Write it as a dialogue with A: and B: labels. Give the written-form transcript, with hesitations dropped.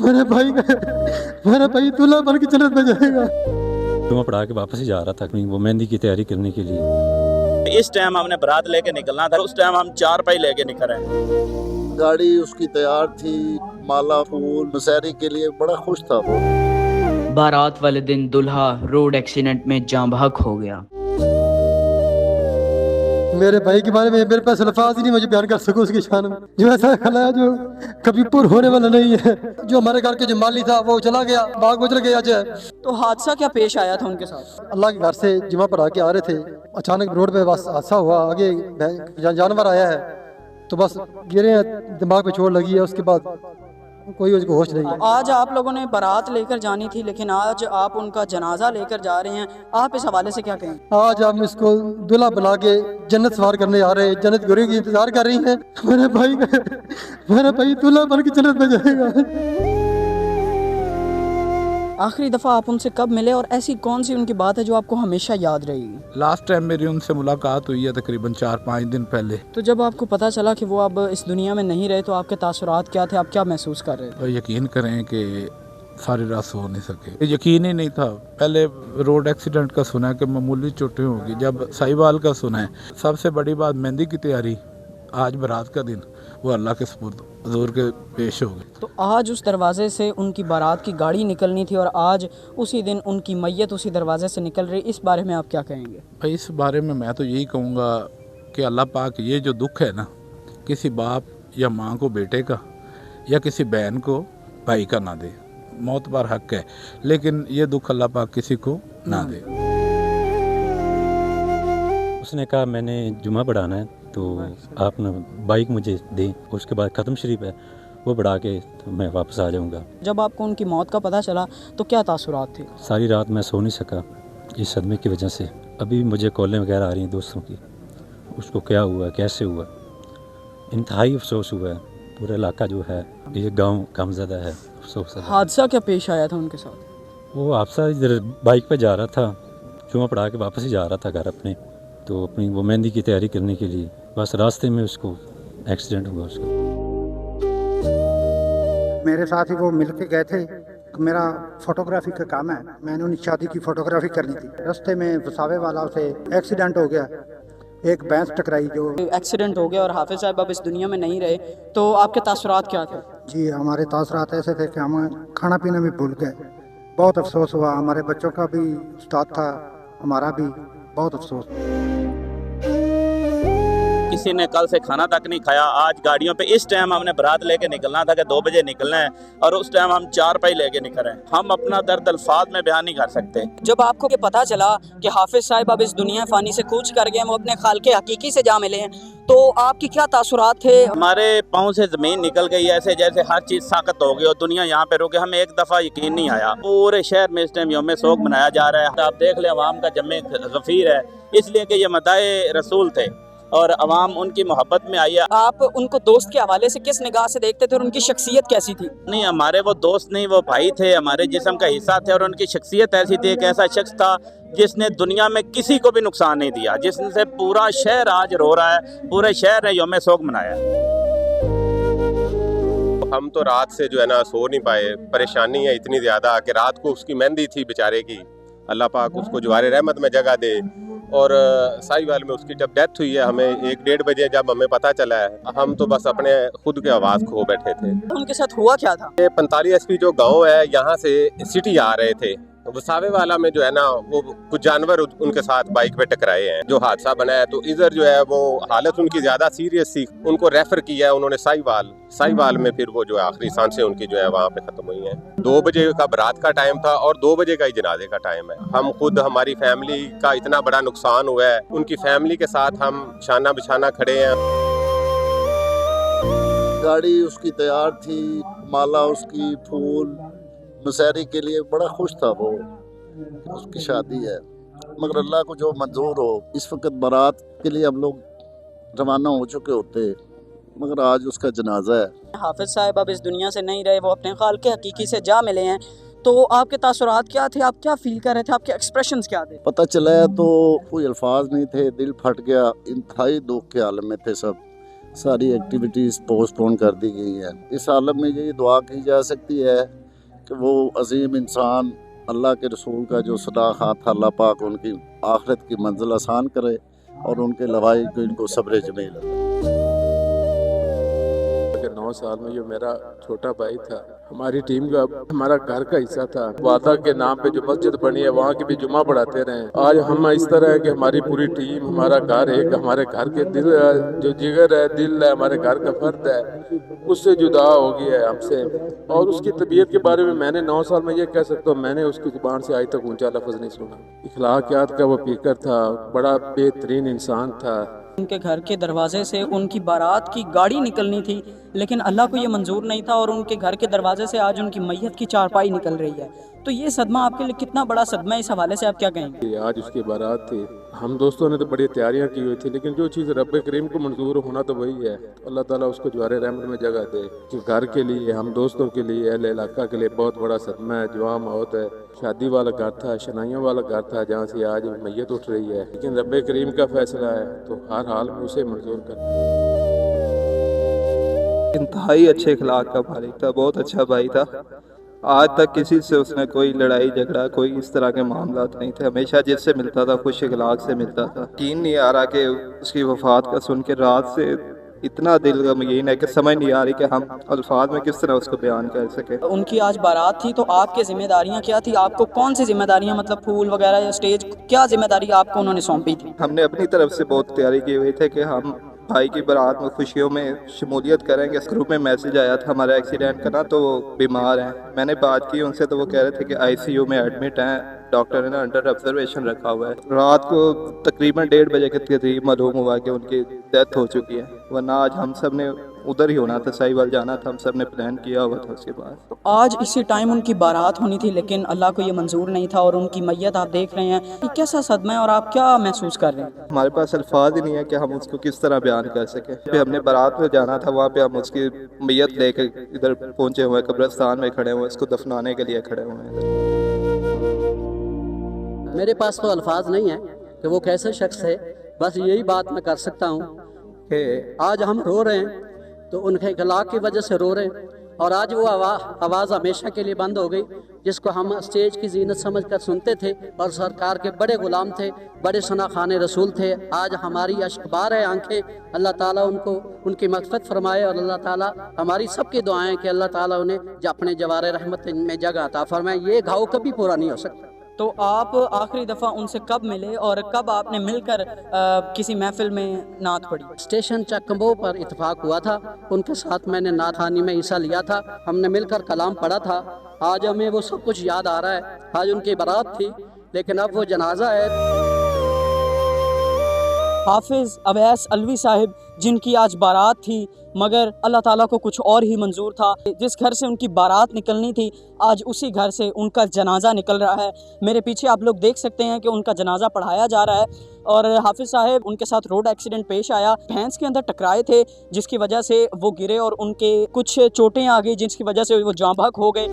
A: मेरा भाई दूल्हा बन के जन्नत में जाएगा।
B: जुमा पढ़ा के वापस ही जा रहा था वो मेहंदी की तैयारी करने के लिए।
C: इस टाइम हमने बारात लेके निकलना था, उस टाइम हम 4 पाई लेके निकल रहे।
D: गाड़ी उसकी तैयार थी, माला फूल मुसहरी के लिए, बड़ा खुश था वो।
E: बारात वाले दिन दुल्हा रोड एक्सीडेंट में जाँ बहक हो गया।
A: मेरे भाई के बारे में मेरे पास अल्फाज ही नहीं मुझे बयान कर सकूं उसकी शान में। जो ऐसा खलाया जो कभी पूर होने वाला नहीं है। जो हमारे घर के जो माली था वो चला गया, बाग गुजर गया। जो
F: तो हादसा क्या पेश आया था उनके साथ?
A: अल्लाह के घर से जुमा पढ़ा के आ रहे थे, अचानक रोड पे बस हादसा हुआ। आगे जानवर आया है तो बस गिरे, दिमाग पे चोट लगी है। उसके बाद कोई उसको होश नहीं है।
F: आज आप लोगों ने बारात लेकर जानी थी, लेकिन आज आप उनका जनाजा लेकर जा रहे हैं, आप इस हवाले से क्या कहें?
A: आज हम इसको दूल्हा बना के जन्नत सवार करने आ रहे हैं, जन्नत गुरु की इंतजार कर रही हैं। मेरा भाई दूल्हा बन के जन्नत में जाएगा।
F: आखिरी दफ़ा आप उनसे कब मिले और ऐसी कौन सी उनकी बात है जो आपको हमेशा याद रहेगी?
G: लास्ट टाइम मेरी उनसे मुलाकात हुई है तकरीबन 4-5 दिन पहले।
F: तो जब आपको पता चला कि वो अब इस दुनिया में नहीं रहे तो आपके तासुरात क्या थे, आप क्या महसूस कर रहे थे?
G: और यकीन करें कि सारी रात सो नहीं सके, यकीन ही नहीं था। पहले रोड एक्सीडेंट का सुना कि मामूली चोटें होगी, जब साहिवाल का सुना है। सबसे बड़ी बात मेहंदी की तैयारी, आज बारात का दिन, वो अल्लाह के सुपुर्द हुजूर के पेश हो गए।
F: तो आज उस दरवाजे से उनकी बारात की गाड़ी निकलनी थी और आज उसी दिन उनकी मैयत उसी दरवाजे से निकल रही, इस बारे में आप क्या कहेंगे?
G: भाई इस बारे में मैं तो यही कहूँगा कि अल्लाह पाक ये जो दुख है ना, किसी बाप या माँ को बेटे का या किसी बहन को भाई का ना दे। मौत पर हक है, लेकिन ये दुख अल्लाह पाक किसी को ना दे।
B: उसने कहा मैंने जुमा बढ़ाना है तो आप ना बाइक मुझे दें, उसके बाद ख़त्म शरीफ है वो बढ़ा के तो मैं वापस आ जाऊंगा।
F: जब आपको उनकी मौत का पता चला तो क्या तासुरात थे?
B: सारी रात मैं सो नहीं सका इस सदमे की वजह से। अभी मुझे कॉलें वगैरह आ रही हैं दोस्तों की, उसको क्या हुआ, कैसे हुआ, इंतहाई अफसोस हुआ है। पूरा इलाका जो है ये गाँव गमज़दा है, अफसोस है।
F: हादसा क्या पेश आया था उनके साथ?
B: वो हादसा इधर बाइक पे जा रहा था, जुमा पढ़ा के वापस ही जा रहा था घर अपने, तो अपनी वो मेहंदी की तैयारी करने के लिए बस रास्ते में उसको एक्सीडेंट हुआ। उसको
H: मेरे साथ ही वो मिल के गए थे। मेरा फोटोग्राफी का काम है, मैंने उनकी शादी की फोटोग्राफी करनी थी। रास्ते में वसावे वाला से एक्सीडेंट हो गया, एक भैंस टकराई। जो
F: एक्सीडेंट हो गया और हाफिज साहब अब इस दुनिया में नहीं रहे, तो आपके तासुरात क्या थे?
H: जी हमारे तासरात ऐसे थे कि हम खाना पीना भी भूल गए। बहुत अफसोस हुआ, हमारे बच्चों का भी उस्ताद था, हमारा भी बहुत अफसोस।
C: किसी ने कल से खाना तक नहीं खाया। आज गाड़ियों पे इस टाइम हमने बारात लेके निकलना था कि 2 बजे निकलना है और उस टाइम हम 4 पाई लेके निकल रहे हैं। हम अपना दर्द अल्फाज में बयान नहीं कर सकते।
F: जब आपको ये पता चला कि हाफिज साहब अब इस दुनिया फानी से कूच कर गए, वो अपने खालके हकीकी से जा मिले हैं, तो आपकी क्या तासुरात थे?
C: हमारे पाँव से ज़मीन निकल गई, ऐसे जैसे हर चीज़ साकत हो गई और दुनिया यहाँ पे रुके। हमें एक दफ़ा यकीन नहीं आया। पूरे शहर में इस टाइम यौम सोग मनाया जा रहा है। आप देख लें, अवाम का जमे गफीर है, इसलिए कि ये मदाए रसूल थे और अवाम उनकी मोहब्बत में आई है।
F: आप उनको दोस्त के हवाले से किस निगाह से देखते थे और उनकी शख्सियत कैसी थी?
C: नहीं, हमारे वो दोस्त नहीं, वो भाई थे, हमारे जिस्म का हिस्सा थे और उनकी शख्सियत ऐसी थी। एक ऐसा शख्स था जिसने दुनिया में किसी को भी नुकसान नहीं दिया, जिससे पूरा शहर आज रो रहा है। पूरे शहर ने यौम सोग मनाया।
I: हम तो रात से जो है ना सो नहीं पाए। परेशानी है इतनी ज़्यादा कि रात को उसकी मेहंदी थी बेचारे की, अल्लाह पाक उसको जवारे रहमत में जगह दे। और साहिवाल में उसकी जब डेथ हुई है, हमें 1-1:30 बजे जब हमें पता चला है, हम तो बस अपने खुद के आवाज़ खो बैठे थे।
F: उनके साथ हुआ क्या था?
I: 45 SP जो गांव है, यहाँ से सिटी आ रहे थे। वसावे वाला में जो है ना, वो कुछ जानवर उनके साथ बाइक पे टकराए हैं। जो हादसा बना है तो इधर जो है वो हालत उनकी ज़्यादा सीरियस थी, उनको रेफ़र किया है उन्होंने साहिवाल में। फिर वो जो है आखिरी सांसें उनकी जो है वहाँ पे ख़त्म हुई हैं। 2 बजे का बारात का टाइम था और 2 बजे का ही जनाजे का टाइम है। हम खुद, हमारी फैमिली का इतना बड़ा नुकसान हुआ है, उनकी फैमिली के साथ हम शाना बिछाना खड़े हैं।
D: गाड़ी उसकी तैयार थी, माला उसकी, फूल मुसहरी के लिए, बड़ा खुश था वो। उसकी शादी है, मगर अल्लाह को जो मंजूर हो। इस वक्त बारात के लिए हम लोग रवाना हो चुके होते, मगर आज उसका जनाजा है।
F: हाफिज साहब अब इस दुनिया से नहीं रहे, वो अपने खालके हकीकी से जा मिले हैं, तो आपके तासुरात क्या थे? आप क्या फील कर रहे थे? आपके एक्सप्रेशंस क्या थे?
D: पता चला है तो कोई अल्फाज नहीं थे, दिल फट गया। इंतहाई दुख के आलम में थे सब। सारी एक्टिविटीज़ पोस्टपोन कर दी गई हैं। इस आलम में ये दुआ की जा सकती है कि वो अजीम इंसान अल्लाह के रसूल का जो सदा हाथ अल्लाह पाक उनकी आखिरत की मंजिल आसान करे और उनके लवाई को इनको सब्र जमील।
J: 9 साल में जो मेरा छोटा भाई था, हमारी टीम का हमारा घर का हिस्सा था। वादा के नाम पे जो मस्जिद बनी है वहाँ की भी जुमा पढ़ाते रहे। आज हम इस तरह है कि हमारी पूरी टीम, हमारा घर एक हमारे घर के दिल जो जिगर है, दिल है, हमारे घर का फर्द है, उससे जुदा हो गया है हमसे। और उसकी तबीयत के बारे में मैंने 9 साल में ये कह सकता हूँ, मैंने उसकी जुबान से आज तक ऊंचा लफ्ज़ नहीं सुना। इखलाकियात का वो पीकर था, बड़ा बेहतरीन इंसान था।
F: उनके घर के दरवाजे से उनकी बारात की गाड़ी निकलनी थी, लेकिन अल्लाह को ये मंजूर नहीं था और उनके घर के दरवाजे से आज उनकी मैयत की चारपाई निकल रही है। तो ये सदमा आपके लिए कितना बड़ा सदमा है, इस हवाले से आप क्या कहेंगे?
J: आज उसकी बारात थी, हम दोस्तों ने तो बड़ी तैयारियां की हुई थी, लेकिन जो चीज़ रब करीम को मंजूर होना तो वही है। अल्लाह ताला उसको जवारे रहमत में जगह दे। कि घर के लिए, हम दोस्तों के लिए, अहले इलाका के लिए बहुत बड़ा सदमा है, जवा मौत है। शादी वाला घर था, शनाइयों वाला घर था, जहाँ से आज मैयत उठ रही है, लेकिन रब करीम का फैसला है तो हर हाल में उसे मंजूर कर।
K: इंतहाई अच्छे अखलाक का मालिक था, बहुत अच्छा भाई था। आज तक किसी से उसने कोई लड़ाई झगड़ा, कोई इस तरह के मामला नहीं थे। हमेशा जिससे मिलता था खुश अखलाक से मिलता था। यकीन नहीं आ रहा कि उसकी वफात का सुन के रात से इतना दिल गमगीन है कि समझ नहीं आ रही कि हम अल्फाज में किस तरह उसको बयान कर सके।
F: उनकी आज बारात थी, तो आपकी जिम्मेदारियां क्या थी? आपको कौन सी जिम्मेदारियां, मतलब फूल वगैरह या स्टेज, क्या जिम्मेदारी आपको उन्होंने सौंपी थी?
K: हमने अपनी तरफ से बहुत तैयारी की हुई थे कि हम भाई की बारात में खुशियों में शमूलियत करेंगे। ग्रुप में मैसेज आया था हमारा एक्सीडेंट का ना, तो वो बीमार हैं। मैंने बात की उनसे तो वो कह रहे थे कि आईसीयू में एडमिट हैं, डॉक्टर ने अंडर ऑब्जर्वेशन रखा हुआ है। रात को तकरीबन 1:30 बजे के करीब मालूम हुआ कि उनकी डेथ हो चुकी है, वरना आज हम सब ने उधर ही होना था, साहिवाल जाना था, हम सब ने प्लान किया हुआ था उसके बाद।
F: तो आज इसी टाइम उनकी बारात होनी थी, लेकिन अल्लाह को ये मंजूर नहीं था और उनकी मैयत आप देख रहे हैं। ये कैसा सदमा है और आप क्या महसूस कर रहे हैं?
K: हमारे पास अल्फाज ही नहीं है कि हम उसको किस तरह बयान कर सके। फिर हमने बारात में जाना था, वहाँ पे हम उसकी मैयत लेकर इधर पहुँचे हुए, कब्रिस्तान में खड़े हुए, उसको दफनाने के लिए खड़े हुए हैं।
L: मेरे पास तो अल्फाज नहीं है कि वो कैसे शख्स है। बस यही बात मैं कर सकता हूँ कि आज हम रो रहे हैं तो उनके इखलाक की वजह से रो रहे हैं, और आज वो आवाज़ हमेशा के लिए बंद हो गई, जिसको हम स्टेज की जीनत समझकर सुनते थे और सरकार के बड़े गुलाम थे, बड़े शनाखाने रसूल थे। आज हमारी अश्कबार है आंखें, अल्लाह ताला उनको उनकी मग़फ़िरत फरमाए और अल्लाह ताला हमारी सबकी दुआएं कि अल्लाह ताला उन्हें अपने जवारे रहमत में जगह अता फरमाए। ये घाव कभी पूरा नहीं हो सकता।
F: तो आप आखिरी दफ़ा उनसे कब मिले और कब आपने मिलकर किसी महफिल में नात पढ़ी?
L: स्टेशन चकम्बो पर इत्तेफाक हुआ था, उनके साथ मैंने नात खानी में हिस्सा लिया था, हमने मिलकर कलाम पढ़ा था। आज हमें वो सब कुछ याद आ रहा है। आज उनकी बारात थी, लेकिन अब वो जनाजा है।
F: हाफिज़ अवैस अलवी साहिब, जिनकी आज बारात थी, मगर अल्लाह ताला को कुछ और ही मंजूर था। जिस घर से उनकी बारात निकलनी थी, आज उसी घर से उनका जनाजा निकल रहा है। मेरे पीछे आप लोग देख सकते हैं कि उनका जनाजा पढ़ाया जा रहा है। और हाफिज़ साहब, उनके साथ रोड एक्सीडेंट पेश आया, भैंस के अंदर टकराए थे, जिसकी वजह से वो गिरे और उनके कुछ चोटें आ गई, जिसकी वजह से वो जाँ बहक हो गए।